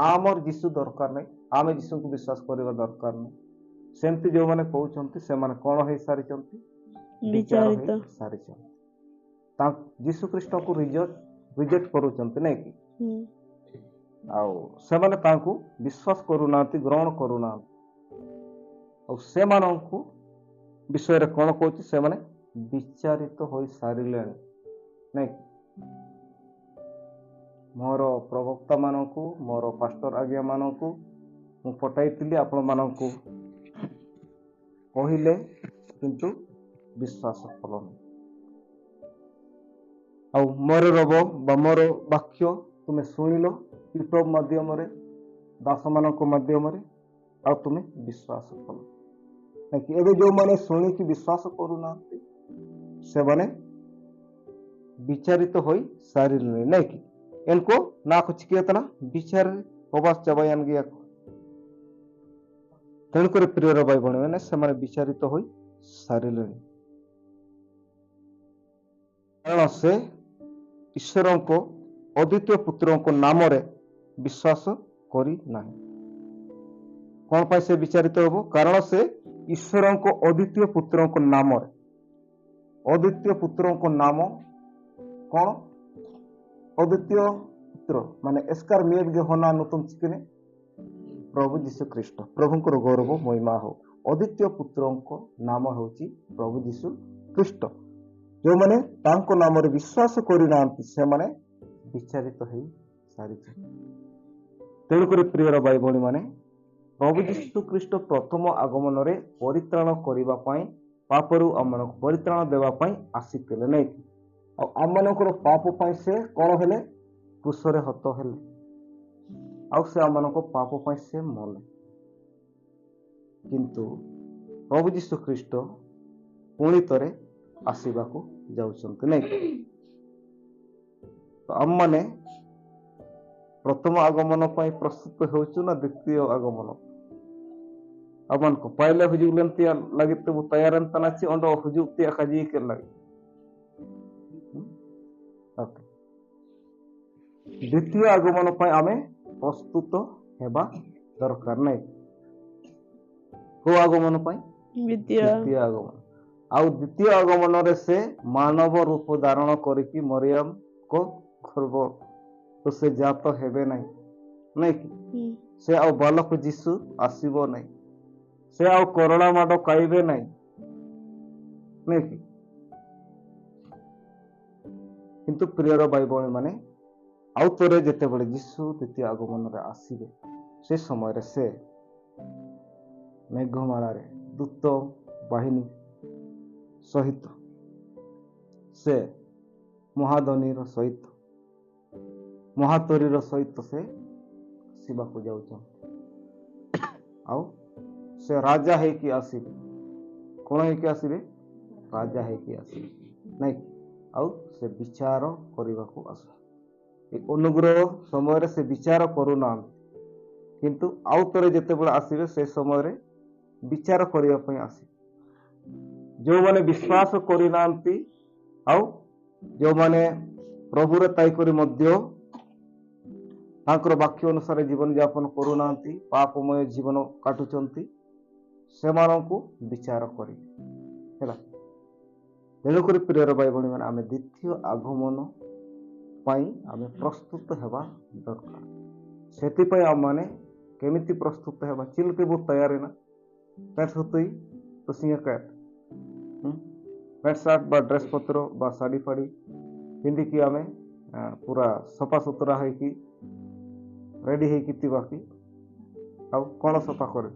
ଆମର ଯୀଶୁ ଦରକାର ନାହିଁ, ଆମେ ଯୀଶୁଙ୍କୁ ବିଶ୍ୱାସ କରିବା ଦରକାର ନାହିଁ। ସେମିତି ଯୋଉମାନେ କହୁଛନ୍ତି ସେମାନେ କଣ ହେଇ ସାରିଛନ୍ତି? ବିଚାର ହେଇ ସାରିଛନ୍ତି। ଯୀଶୁ ଖ୍ରୀଷ୍ଟଙ୍କୁ ରିଜେକ୍ଟ କରୁଛନ୍ତି, ନାଇଁ କି? ଆଉ ସେମାନେ ତାଙ୍କୁ ବିଶ୍ୱାସ କରୁନାହାନ୍ତି, ଗ୍ରହଣ କରୁନାହାନ୍ତି। ଆଉ ସେମାନଙ୍କୁ ବିଷୟରେ କଣ କହୁଛି? ସେମାନେ ବିଚାରିତ ହୋଇ ସାରିଲେଣି, ନାଇଁ କି? ମୋର ପ୍ରବକ୍ତା ମାନଙ୍କୁ, ମୋର ପାଷ୍ଟର ଆଜ୍ଞା ମାନଙ୍କୁ ମୁଁ ପଠାଇଥିଲି, ଆପଣ ମାନଙ୍କୁ କହିଲେ କିନ୍ତୁ ବିଶ୍ୱାସ କଲନି। ଆଉ ମୋର ରବ ବା ମୋର ବାକ୍ୟ ତୁମେ ଶୁଣିଲ ୟୁଟ୍ୟୁବ ମାଧ୍ୟମରେ, ଦାସ ମାନଙ୍କ ମାଧ୍ୟମରେ, ଆଉ ତୁମେ ବିଶ୍ୱାସ କଲ। ଏବେ ଯୋଉମାନେ ଶୁଣିକି ବିଶ୍ୱାସ କରୁନାହାନ୍ତି ସେମାନେ ବିଚାରିତ ହୋଇ ସାରିଲେଣି, ନାଇଁ କି? इनको ना कुछ किया था ना विचार होबास चबायान गया। तेणुकर प्रियर भाई भौणी मैंने से विचारित होई सारिलेଣି। କାରଣ ସେ ଈଶ୍ୱରଙ୍କ ଅଦ୍ୱିତୀୟ ପୁତ୍ରଙ୍କ ନାମରେ ବିଶ୍ୱାସ କରି ନାହିଁ। କଣ ପାଇଁ ସେ ବିଚାରିତ ହେବ? କାରଣ ସେ ଈଶ୍ୱରଙ୍କ ଅଦ୍ୱିତୀୟ ପୁତ୍ରଙ୍କ ନାମରେ। ଅଦ୍ୱିତୀୟ ପୁତ୍ରଙ୍କ ନାମ କଣ? ଅଦ୍ୱିତୀୟ ପୁତ୍ର ମାନେ ଏସ୍କାର ମିଏଡ ହୋନା ନୂତନ ଚିକିନେ ପ୍ରଭୁ ଯୀଶୁ ଖ୍ରୀଷ୍ଟ। ପ୍ରଭୁଙ୍କର ଗୌରବ ମହିମା ହଉ। ଅଦ୍ୱିତୀୟ ପୁତ୍ରଙ୍କ ନାମ ହେଉଛି ପ୍ରଭୁ ଯୀଶୁ ଖ୍ରୀଷ୍ଟ। ଯେଉଁମାନେ ତାଙ୍କ ନାମରେ ବିଶ୍ୱାସ କରିନାହାନ୍ତି ସେମାନେ ବିଚାରିତ ହେଇ ସାରିଛନ୍ତି। ତେଣୁକରି ପ୍ରିୟର ଭାଇ ଭଉଣୀ ମାନେ, ପ୍ରଭୁ ଯୀଶୁ ଖ୍ରୀଷ୍ଟ ପ୍ରଥମ ଆଗମନରେ ପରିତ୍ରାଣ କରିବା ପାଇଁ, ପାପରୁ ଆମମାନଙ୍କୁ ପରିତ୍ରାଣ ଦେବା ପାଇଁ ଆସିଥିଲେ, ନାଇଁ କି? ଆଉ ଆମମାନଙ୍କର ପାପ ପାଇଁ ସେ କଣ ହେଲେ? କ୍ରୁଶରେ ହତ ହେଲେ। ଆଉ ସେ ଆମମାନଙ୍କ ପାପ ପାଇଁ ସେ ମଲେ। କିନ୍ତୁ ପ୍ରଭୁ ଯୀଶୁ ଖ୍ରୀଷ୍ଟ ପୁଣି ଥରେ ଆସିବାକୁ ଯାଉଛନ୍ତି, ନାଇଁ କି? ଆମମାନେ ପ୍ରଥମ ଆଗମନ ପାଇଁ ପ୍ରସ୍ତୁତ ହେଉଛୁ ନା ଦ୍ୱିତୀୟ ଆଗମନ? ଆମମାନଙ୍କୁ ପାଇଲେ ହୁଜୁଗ ଲେନ୍ତି ଲାଗିତେ ମୁଁ ତୟାର ତନାଛି ଅଣ୍ଡ ହୁଜୁଗ ତି ଆକାଜି କେ ଲାଗି। ଓକେ, ଦ୍ୱିତୀୟ ଆଗମନ ପାଇଁ ଆମେ ପ୍ରସ୍ତୁତ ହେବା ଦରକାର, ନାହିଁ? କୋଉ ଆଗମନ ପାଇଁ? ଦ୍ୱିତୀୟ ଆଗମନ। ଆଉ ଦ୍ୱିତୀୟ ଆଗମନରେ ସେ ମାନବ ରୂପ ଧାରଣ କରିକି ମରିୟମଙ୍କ ଗର୍ଭରୁ ସେ ଜାତ ହେବେ ନାହିଁ, ନାଇଁ କି? ସେ ଆଉ ବାଲକ ଯୀଶୁ ଆସିବ ନାହିଁ। ସେ ଆଉ କରୋନା ମାଡ଼ ଖାଇବେ ନାହିଁ, ନାଇଁ କି? କିନ୍ତୁ ପ୍ରିୟର ଭାଇ ଭଉଣୀ ମାନେ, ଆଉ ଥରେ ଯେତେବେଳେ ଯୀଶୁ ଦ୍ୱିତୀୟ ଆଗମନରେ ଆସିବେ, ସେ ସମୟରେ ସେ ମେଘମାଳାରେ ଦୂତ ବାହିନୀ ସହିତ, ସେ ମହାଧ୍ୱନିର ସହିତ, ମହାତରୀର ସହିତ ସେ ଆସିବାକୁ ଯାଉଛନ୍ତି। ଆଉ ସେ ରାଜା ହେଇକି ଆସିବେ। କଣ ହେଇକି ଆସିବେ? ରାଜା ହେଇକି ଆସିବେ, ନାଇଁ? ଆଉ ସେ ବିଚାର କରିବାକୁ ଆସିବେ। ଏ ଅନୁଗ୍ରହ ସମୟରେ ସେ ବିଚାର କରୁନାହାନ୍ତି, କିନ୍ତୁ ଆଉ ଥରେ ଯେତେବେଳେ ଆସିବେ ସେ ସମୟରେ ବିଚାର କରିବା ପାଇଁ ଆସିବେ। ଯୋଉମାନେ ବିଶ୍ୱାସ କରିନାହାନ୍ତି ଆଉ ଯେଉଁମାନେ ପ୍ରଭୁରେ ଥାଇକରି ମଧ୍ୟ ତାଙ୍କର ବାକ୍ୟ ଅନୁସାରେ ଜୀବନ ଯାପନ କରୁନାହାନ୍ତି, ପାପମୟ ଜୀବନ କାଟୁଛନ୍ତି, ସେମାନଙ୍କୁ ବିଚାର କରିବେ ହେଲା। ତେଣୁକରି ପ୍ରିୟର ଭାଇ ଭଉଣୀମାନେ, ଆମେ ଦ୍ୱିତୀୟ ଆଗମନ ପାଇଁ ଆମେ ପ୍ରସ୍ତୁତ ହେବା ଦରକାର। ସେଥିପାଇଁ ଆମମାନେ କେମିତି ପ୍ରସ୍ତୁତ ହେବା? ଚିଲକେ ବହୁତ ତୟାର ନା ପ୍ୟାଣ୍ଟ ସତୁଇ ତ ସିଂହ କାଟ ପ୍ୟାଣ୍ଟ ସାର୍ଟ ବା ଡ୍ରେସ୍ ପତ୍ର ବା ଶାଢ଼ୀ ଫାଡ଼ି ପିନ୍ଧିକି ଆମେ ପୁରା ସଫା ସୁତୁରା ହେଇକି ରେଡି ହେଇକି ଥିବା କି? ଆଉ କ'ଣ ସଫା କରେ?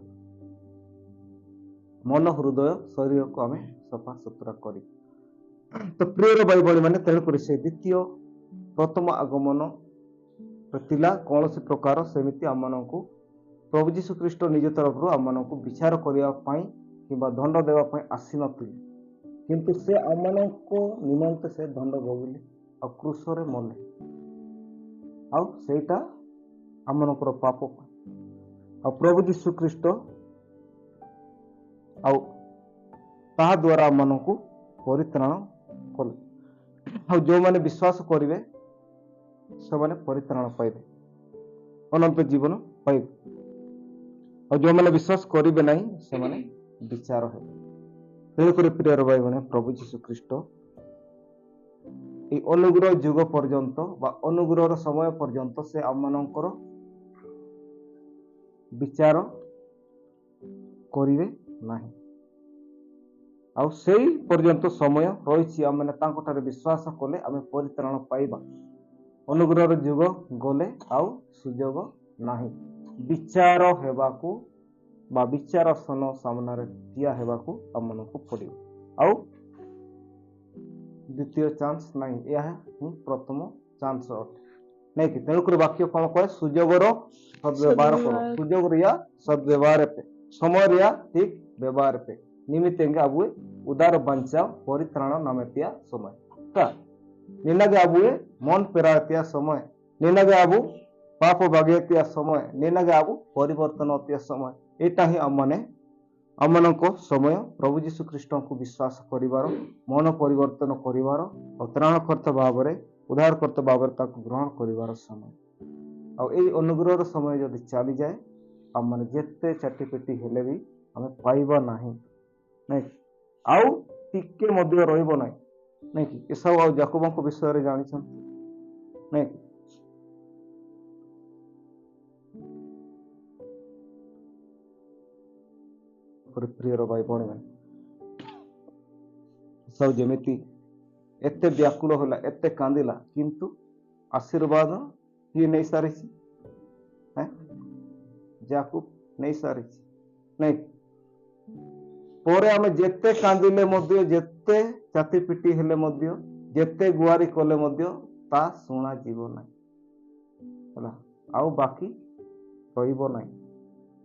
ମନ, ହୃଦୟ, ଶରୀରକୁ ଆମେ ସଫା ସୁତୁରା କରି। ତ ପ୍ରିୟର ଭାଇ ଭଉଣୀମାନେ, ତେଣୁକରି ସେ ପ୍ରଥମ ଆଗମନ ଥିଲା କୌଣସି ପ୍ରକାର ସେମିତି ଆମମାନଙ୍କୁ ପ୍ରଭୁ ଯୀଶୁ ଖ୍ରୀଷ୍ଟ ନିଜ ତରଫରୁ ଆମମାନଙ୍କୁ ବିଚାର କରିବା ପାଇଁ କିମ୍ବା ଦଣ୍ଡ ଦେବା ପାଇଁ ଆସିନଥିଲେ, କିନ୍ତୁ ସେ ଆମମାନଙ୍କ ନିମନ୍ତେ ସେ ଦଣ୍ଡ ଭୋଗିଲେ ଆଉ କ୍ରୁଶରେ ମଲେ, ଆଉ ସେଇଟା ଆମମାନଙ୍କର ପାପ ପାଇଁ। ଆଉ ପ୍ରଭୁ ଯୀଶୁ ଖ୍ରୀଷ୍ଟ ଆଉ ତାହା ଦ୍ୱାରା ଆମମାନଙ୍କୁ ପରିତ୍ରାଣ କଲେ। ଆଉ ଯେଉଁମାନେ ବିଶ୍ୱାସ କରିବେ ସେମାନେ ପରିତ୍ରାଣ ପାଇବେ, ଅନନ୍ତ ଜୀବନ ପାଇବେ। ଆଉ ଯେଉଁମାନେ ବିଶ୍ୱାସ କରିବେ ନାହିଁ ସେମାନେ ବିଚାର ହେବେ। ତେଣୁକରି ପ୍ରିୟର ଭାଇ ଭଉଣୀ, ପ୍ରଭୁ ଯୀଶୁ ଖ୍ରୀଷ୍ଟ এই ଅନୁଗ୍ରହ ଯୁଗ ପର୍ଯ୍ୟନ୍ତ ବା ଅନୁଗ୍ରହର ସମୟ ପର୍ଯ୍ୟନ୍ତ ସେ ଆମମାନଙ୍କର ବିଚାର କରିବେ ନାହିଁ। ଆଉ ସେଇ ପର୍ଯ୍ୟନ୍ତ ସମୟ ରହିଛି, ଆମମାନେ ତାଙ୍କଠାରେ ବିଶ୍ୱାସ କଲେ ଆମେ ପରିତ୍ରାଣ ପାଇବା। ଅନୁଗ୍ରହର ଯୁଗ ଗଲେ ଆଉ ସୁଯୋଗ ନାହିଁ ବିଚାର ହେବାକୁ ବା ବିଚାରାସନ ସାମ୍ନାରେ ଠିଆ ହେବାକୁ ଆମମାନଙ୍କୁ ପଡ଼ିବ। ଆଉ ଦ୍ୱିତୀୟ ଚାନ୍ସ ନାହିଁ, ଏହା ହିଁ ପ୍ରଥମ ଚାନ୍ସ ଅଟେ, ନାଇଁ କି? ତେଣୁକରି ବାକ୍ୟ କ'ଣ କହେ? ସୁଯୋଗର ସଦ୍ବ୍ୟବହାର କର। ସୁଯୋଗ ରିଆ ସଦ୍ବ୍यवहार पे, समय रिया ठीक व्यवहार पे निमित्तेंगे अबुए उदार बंचाव परित्राण नामेतिया समय का निनागे अबुए मन पेरातिया समय, निनागे अबु पाप भागियतिया समय, निनागे अबु परिवर्तन अतिया समय। एटा ही ଆମମାନଙ୍କ ସମୟ ପ୍ରଭୁ ଯୀଶୁ ଖ୍ରୀଷ୍ଟଙ୍କୁ ବିଶ୍ୱାସ କରିବାର, ମନ ପରିବର୍ତ୍ତନ କରିବାର, ତ୍ରାଣକର୍ତ୍ତା ଭାବରେ, ଉଦ୍ଧାରକର୍ତ୍ତା ଭାବରେ ତାକୁ ଗ୍ରହଣ କରିବାର ସମୟ। ଆଉ ଏଇ ଅନୁଗ୍ରହର ସମୟ ଯଦି ଚାଲିଯାଏ, ଆମମାନେ ଯେତେ ଚାଟିପେଟି ହେଲେ ବି ଆମେ ପାଇବା ନାହିଁ, ନାଇଁ? ଆଉ ଟିକେ ମଧ୍ୟ ରହିବ ନାହିଁ, ନାଇଁ କି? ଏସବୁ ଆଉ ଯାକୋବଙ୍କ ବିଷୟରେ ଜାଣିଛନ୍ତି, ନାଇଁ? ପ୍ରିୟର ଭାଇ ଭଉଣୀମାନେ, ସବୁ ଯେମିତି ଏତେ ବ୍ୟାକୁଳ ହେଲା, ଏତେ କାନ୍ଦିଲା, କିନ୍ତୁ ଆଶୀର୍ବାଦ କିଏ ନେଇ ସାରିଛି? ଯାକୁ ନେଇ ସାରିଛି, ନାଇଁ? ପରେ ଆମେ ଯେତେ କାନ୍ଦିଲେ ମଧ୍ୟ, ଯେତେ ଛାତି ପିଟି ହେଲେ ମଧ୍ୟ, ଯେତେ ଗୁହାରି କଲେ ମଧ୍ୟ ତା ଶୁଣାଯିବ ନାହିଁ ହେଲା। ଆଉ ବାକି ରହିବ ନାହିଁ।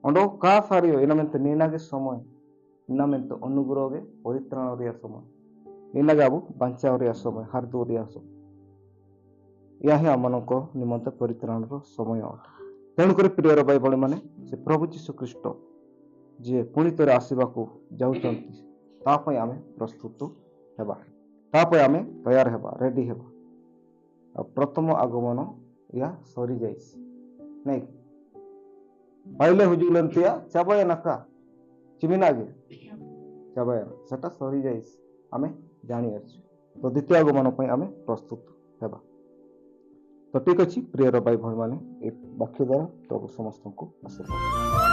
Und ಕಾಫಾರಿಯೋ ಏನಂತ ನಿನಗೆ ಸಮಯ, ನಿನ್ನಂತ ಅನುಗ್ರಹಗೆ ಪರಿತ್ರಾಣರಿಯ ಸಮಯ, ನಿನಗೆ ಅವು ಬಂಚಾವರಿಯ ಸಮಯ, ಹರಿದೋರಿಯ ಸಮಯ। ଏହା ହିଁ ଆମମାନଙ୍କ ନିମନ୍ତେ ପରିତ୍ରାଣର ସମୟ ଅଟେ। ତେଣୁକରି ପ୍ରିୟର ଭାଇ ଭଉଣୀମାନେ, ସେ ପ୍ରଭୁ ଯୀଶୁ ଖ୍ରୀଷ୍ଟ ଯିଏ ପୁଣି ଥରେ ଆସିବାକୁ ଯାଉଛନ୍ତି, ତା ପାଇଁ ଆମେ ପ୍ରସ୍ତୁତ ହେବା, ତା ପାଇଁ ଆମେ ତୟାର ହେବା, ରେଡି ହେବା। ଆଉ ପ୍ରଥମ ଆଗମନ ଏହା ସରିଯାଇଛି, ନାଇଁ? ପାଇଲେ ହୁଜୁଲନ୍ତିଆ ଚାବାଏ ନାକା ଚିମିନାಗೆ ଚାବାଏ, ସେଟା ସରିଯାଇଛି, ଆମେ ଜାଣିଅଛୁ। ତ ଦ୍ୱିତୀୟ ଆଗମନ ପାଇଁ ଆମେ ପ୍ରସ୍ତୁତ ହେବା। ତ ଠିକ୍ ଅଛି ପ୍ରିୟର ଭାଇ ଭଉଣୀମାନେ, ଏ ବାକ୍ୟ ଦ୍ୱାରା ପ୍ରଭୁ ସମସ୍ତଙ୍କୁ ଆଶୀର୍ବାଦ।